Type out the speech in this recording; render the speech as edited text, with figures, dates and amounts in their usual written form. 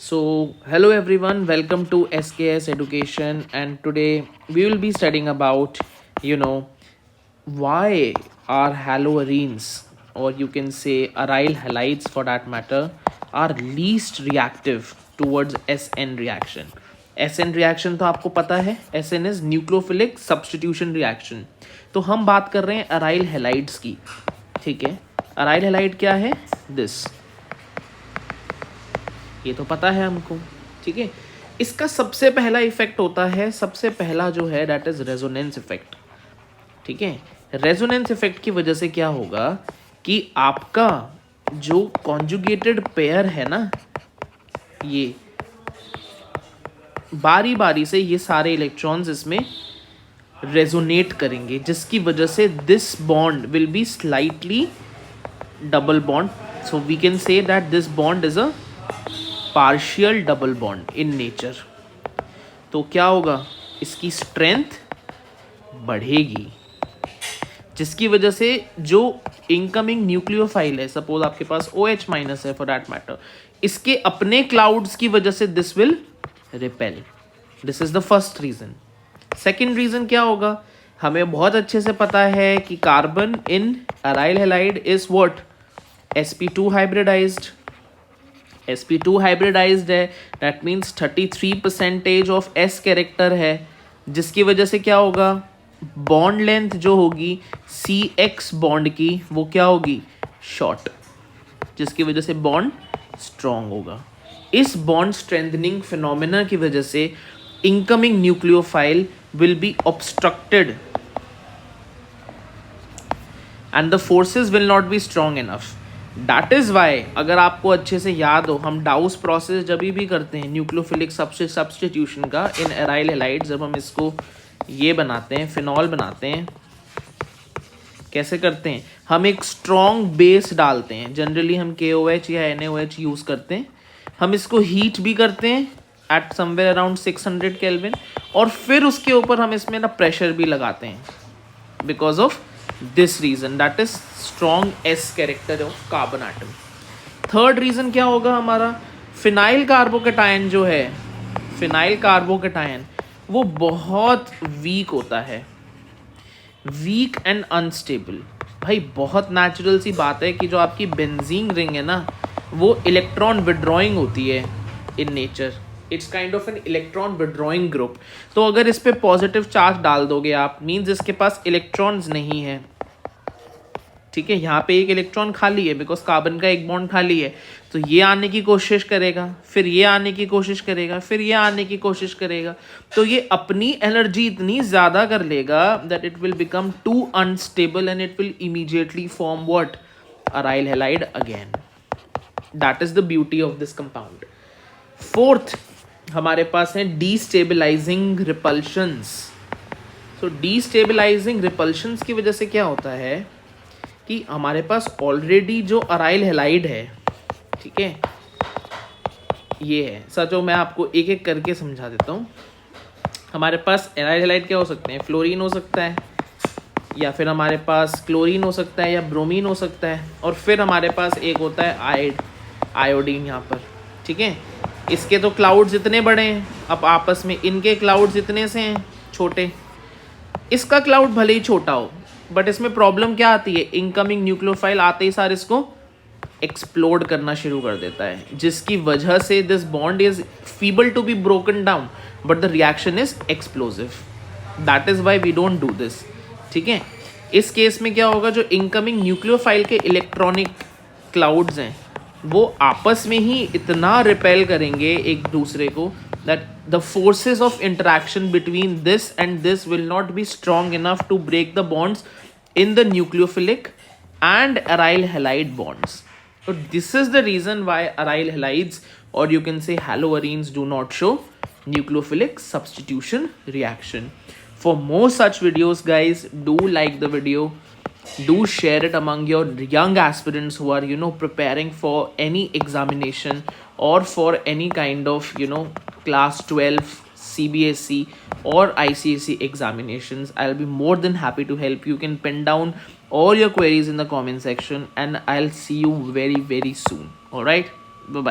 So, hello everyone, welcome to SKS Education, and today we will be studying about, why are haloarenes, or you can say aryl halides for that matter, are least reactive towards SN reaction. SN reaction तो आपको पता है, SN is nucleophilic substitution reaction. तो हम बात कर रहे हैं aryl halides की, ठीक है. aryl halide क्या है? This. ये तो पता है हमको, ठीक है. इसका सबसे पहला इफेक्ट होता है, सबसे पहला जो है दैट इज रेजोनेंस इफेक्ट, ठीक है. रेजोनेंस इफेक्ट की वजह से क्या होगा कि आपका जो कॉन्जुगेटेड पेयर है ना, ये बारी बारी से ये सारे इलेक्ट्रॉन्स इसमें रेजोनेट करेंगे, जिसकी वजह से this bond will be slightly double bond. So we can say that this bond is a partial double bond in nature. तो क्या होगा, इसकी स्ट्रेंथ बढ़ेगी, जिसकी वजह से जो इनकमिंग न्यूक्लियोफाइल है, सपोज आपके पास OH माइनस है फॉर दैट मैटर, इसके अपने क्लाउड्स की वजह से this will repel. This is the first reason. Second reason क्या होगा, हमें बहुत अच्छे से पता है कि carbon in aryl halide is what, sp2 hybridised. sp2 hybridised है, that means 33% of s character है, जिसकी वजह से क्या होगा, बॉन्ड लेंथ जो होगी CX बॉन्ड की वो क्या होगी, शॉर्ट, जिसकी वजह से बॉन्ड स्ट्रॉन्ग होगा. इस बॉन्ड स्ट्रेंथनिंग फिनोमेना की वजह से incoming nucleophile will be obstructed and the forces will not be strong enough. That is why, अगर आपको अच्छे से याद हो, हम डाउस प्रोसेस जब भी करते हैं न्यूक्लियोफिलिक सब्स्टिट्यूशन का इन एराइल हैलाइड, जब हम इसको ये बनाते हैं, फिनॉल बनाते हैं, कैसे करते हैं, हम एक स्ट्रॉन्ग बेस डालते हैं. जनरली हम KOH या NaOH यूज करते हैं. हम इसको हीट भी करते हैं एट समवेयर अराउंड 600 केल्विन, और फिर उसके ऊपर हम इसमें ना प्रेशर भी लगाते हैं, because of this reason, that is strong S character of carbon atom. Third reason क्या होगा हमारा, फिनाइल कार्बोकेटायन जो है, फिनाइल कार्बोकेटायन वो बहुत वीक होता है, वीक एंड अनस्टेबल. भाई बहुत नेचुरल सी बात है कि जो आपकी बेंजीन रिंग है ना, वो इलेक्ट्रॉन विड्रॉइंग होती है in nature. It's kind of an electron withdrawing group. तो अगर इस पे पॉजिटिव चार्ज डाल दोगे आप, मीन्स इसके पास इलेक्ट्रॉन्स नहीं है, ठीक है. यहाँ पे एक इलेक्ट्रॉन खाली है बिकॉज कार्बन का एक बॉन्ड खाली है. तो ये आने की कोशिश करेगा, फिर ये आने की कोशिश करेगा, फिर ये आने की कोशिश करेगा. तो ये अपनी एनर्जी इतनी ज़्यादा कर लेगा that it will become too unstable and it will immediately form what, aryl halide again. That is the beauty of this compound. Fourth हमारे पास है डीस्टेबलाइजिंग रिपल्शंस. तो डीस्टेबलाइजिंग रिपल्शंस की वजह से क्या होता है कि हमारे पास ऑलरेडी जो अराइल हैलाइड है, ठीक है, ये है. सचो मैं आपको एक एक करके समझा देता हूँ. हमारे पास अराइल हैलाइड क्या हो सकते हैं, फ्लोरीन हो सकता है, या फिर हमारे पास क्लोरीन हो सकता है, या ब्रोमीन हो सकता है, और फिर हमारे पास एक होता है आयोडीन यहाँ पर, ठीक है. इसके तो क्लाउड्स इतने बड़े हैं, अब आपस में इनके क्लाउड्स इतने से हैं छोटे. इसका क्लाउड भले ही छोटा हो, बट इसमें प्रॉब्लम क्या आती है, इनकमिंग न्यूक्लियोफाइल आते ही सार इसको एक्सप्लोड करना शुरू कर देता है, जिसकी वजह से this bond is feeble to be broken down but the reaction is explosive. That is why we don't do this, ठीक है. इस केस में क्या होगा, जो इनकमिंग न्यूक्लियोफाइल के इलेक्ट्रॉनिक क्लाउड्स हैं वो आपस में ही इतना रिपेल करेंगे एक दूसरे को that the forces of interaction between this and this will not be strong enough to break the bonds in the nucleophilic and aryl halide bonds. So this is the reason why aryl halides, or you can say haloarenes, do not show nucleophilic substitution reaction. For more such videos guys, do like the video, do share it among your young aspirants who are preparing for any examination or for any kind of class 12 CBSE or ICSE examinations. I'll be more than happy to help you. You can pen down all your queries in the comment section and I'll see you very soon. All right, bye bye.